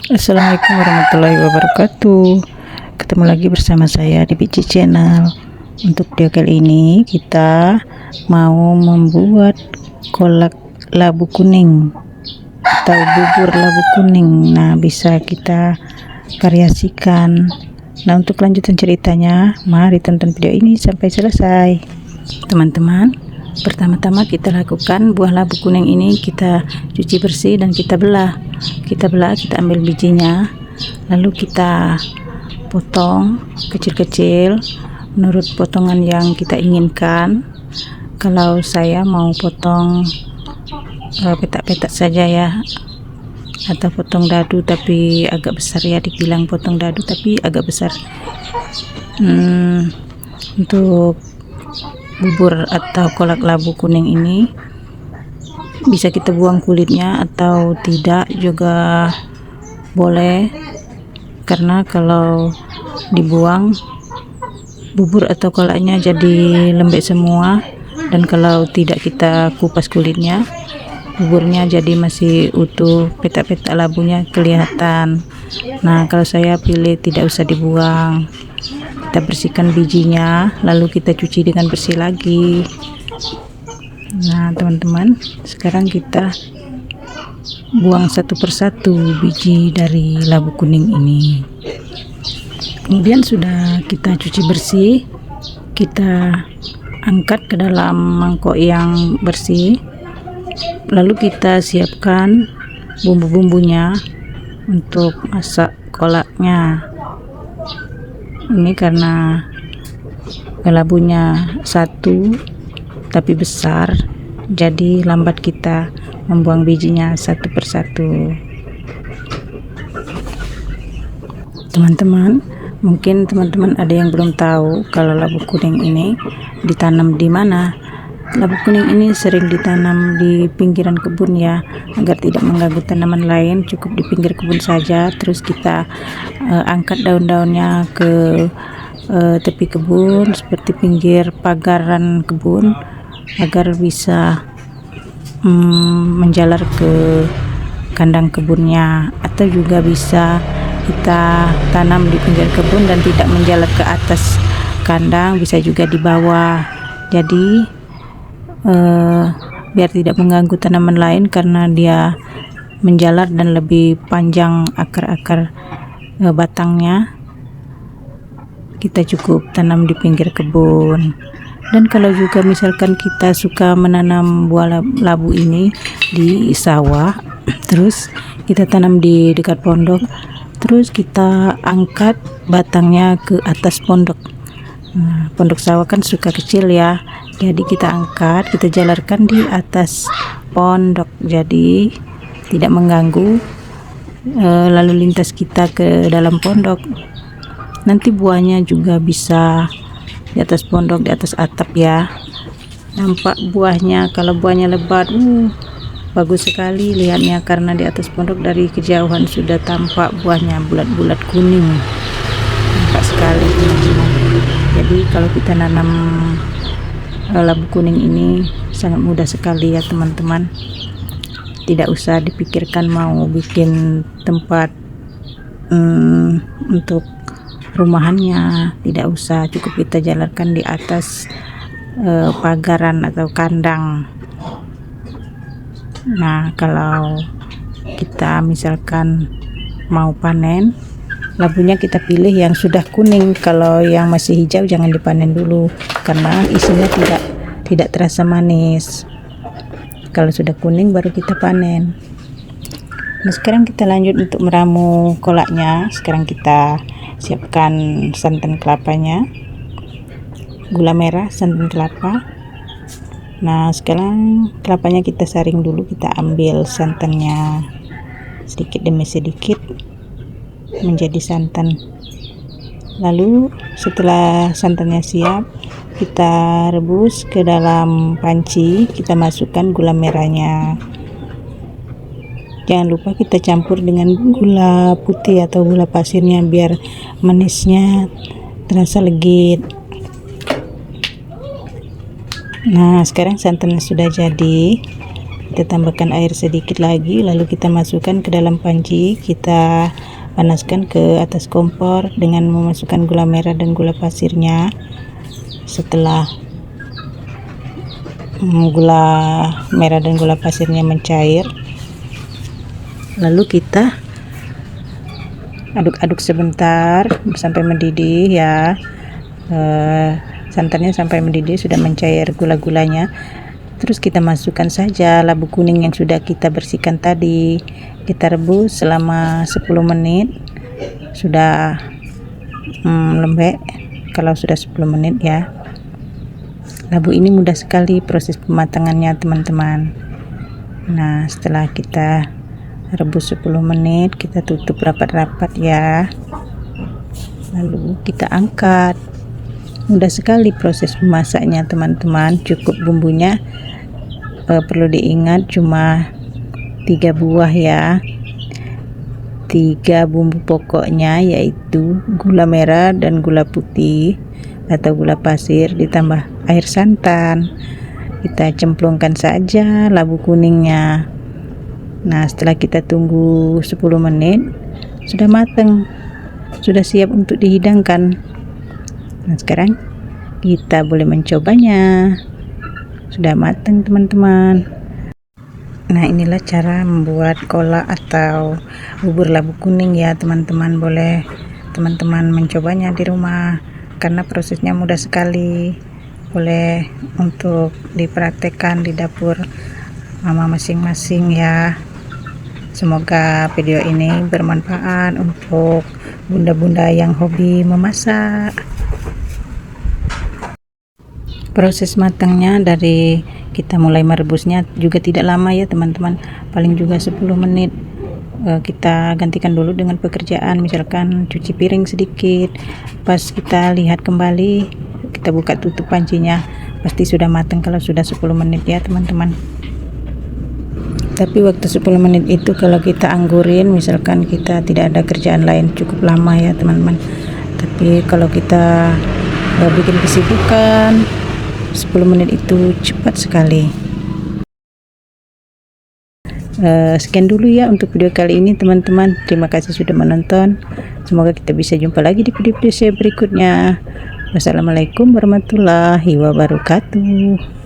Assalamualaikum warahmatullahi wabarakatuh. Ketemu lagi bersama saya di Pici Channel. Untuk video kali ini kita mau membuat kolak labu kuning atau bubur labu kuning. Nah, bisa kita variasikan. Nah, untuk lanjutan ceritanya, mari tonton video ini sampai selesai. Teman-teman, pertama-tama kita lakukan buah labu kuning ini kita cuci bersih dan kita belah. Kita ambil bijinya, lalu kita potong kecil-kecil menurut potongan yang kita inginkan. Kalau saya mau potong petak-petak saja ya, atau potong dadu tapi agak besar ya, dibilang potong dadu tapi agak besar. Untuk bubur atau kolak labu kuning ini bisa kita buang kulitnya atau tidak juga boleh, karena kalau dibuang bubur atau kolaknya jadi lembek semua, dan kalau tidak kita kupas kulitnya buburnya jadi masih utuh, petak-petak labunya kelihatan. Nah, kalau saya pilih tidak usah dibuang, kita bersihkan bijinya lalu kita cuci dengan bersih lagi. Nah teman-teman, sekarang kita buang satu persatu biji dari labu kuning ini. Kemudian sudah kita cuci bersih, kita angkat ke dalam mangkok yang bersih, lalu kita siapkan bumbu-bumbunya untuk masak kolaknya. Ini karena labunya satu tapi besar, jadi lambat kita membuang bijinya satu persatu. Teman-teman, mungkin teman-teman ada yang belum tahu kalau labu kuning ini ditanam di mana. Labu kuning ini sering ditanam di pinggiran kebun ya, agar tidak mengganggu tanaman lain. Cukup di pinggir kebun saja, terus kita angkat daun-daunnya ke tepi kebun seperti pinggir pagaran kebun agar bisa menjalar ke kandang kebunnya, atau juga bisa kita tanam di pinggir kebun dan tidak menjalar ke atas kandang, bisa juga di bawah. Jadi biar tidak mengganggu tanaman lain karena dia menjalar dan lebih panjang akar-akar batangnya, kita cukup tanam di pinggir kebun. Dan kalau juga misalkan kita suka menanam buah labu ini di sawah, terus kita tanam di dekat pondok, terus kita angkat batangnya ke atas pondok. Nah, pondok sawah kan suka kecil ya, jadi kita angkat, kita jalarkan di atas pondok, jadi tidak mengganggu lalu lintas kita ke dalam pondok. Nanti buahnya juga bisa di atas pondok, di atas atap ya, nampak buahnya. Kalau buahnya lebat, bagus sekali lihatnya, karena di atas pondok dari kejauhan sudah tampak buahnya bulat-bulat kuning, nampak sekali. Jadi kalau kita nanam labu kuning ini sangat mudah sekali ya teman-teman, tidak usah dipikirkan mau bikin tempat untuk rumahannya, tidak usah, cukup kita jalarkan di atas pagaran atau kandang. Nah, kalau kita misalkan mau panen, labunya kita pilih yang sudah kuning. Kalau yang masih hijau jangan dipanen dulu, karena isinya tidak terasa manis. Kalau sudah kuning baru kita panen. Nah, sekarang kita lanjut untuk meramu kolaknya. Sekarang kita siapkan santan kelapanya, gula merah, santan kelapa. Nah, sekarang kelapanya kita saring dulu, kita ambil santannya sedikit demi sedikit menjadi santan. Lalu setelah santannya siap, kita rebus ke dalam panci, kita masukkan gula merahnya. Jangan lupa kita campur dengan gula putih atau gula pasirnya biar manisnya terasa legit. Nah, sekarang santannya sudah jadi. Kita tambahkan air sedikit lagi, lalu kita masukkan ke dalam panci. Kita panaskan ke atas kompor dengan memasukkan gula merah dan gula pasirnya. Setelah gula merah dan gula pasirnya mencair, lalu kita aduk-aduk sebentar sampai mendidih ya. Santannya sampai mendidih, sudah mencair gula-gulanya. Terus kita masukkan saja labu kuning yang sudah kita bersihkan tadi. Kita rebus selama 10 menit. Sudah lembek kalau sudah 10 menit ya. Labu ini mudah sekali proses pematangannya teman-teman. Nah, setelah kita rebus 10 menit, kita tutup rapat-rapat ya. Lalu kita angkat. Mudah sekali proses memasaknya teman-teman. Cukup bumbunya, perlu diingat cuma 3 buah ya. 3 bumbu pokoknya, yaitu gula merah dan gula putih atau gula pasir ditambah air santan. Kita cemplungkan saja labu kuningnya. Nah, setelah kita tunggu 10 menit, sudah matang, sudah siap untuk dihidangkan. Nah, sekarang kita boleh mencobanya. Sudah matang teman-teman. Nah, inilah cara membuat kolak atau bubur labu kuning ya teman-teman. Boleh teman-teman mencobanya di rumah karena prosesnya mudah sekali. Boleh untuk dipraktekkan di dapur mama masing-masing ya. Semoga video ini bermanfaat untuk bunda-bunda yang hobi memasak. Proses matangnya dari kita mulai merebusnya juga tidak lama ya teman-teman, paling juga 10 menit. Kita gantikan dulu dengan pekerjaan, misalkan cuci piring sedikit. Pas kita lihat kembali, kita buka tutup pancinya, pasti sudah matang kalau sudah 10 menit ya teman-teman. Tapi waktu 10 menit itu kalau kita anggurin, misalkan kita tidak ada kerjaan lain, cukup lama ya teman-teman. Tapi kalau kita bikin kesibukan, 10 menit itu cepat sekali. Sekian dulu ya untuk video kali ini teman-teman. Terima kasih sudah menonton. Semoga kita bisa jumpa lagi di video-video saya berikutnya. Wassalamualaikum warahmatullahi wabarakatuh.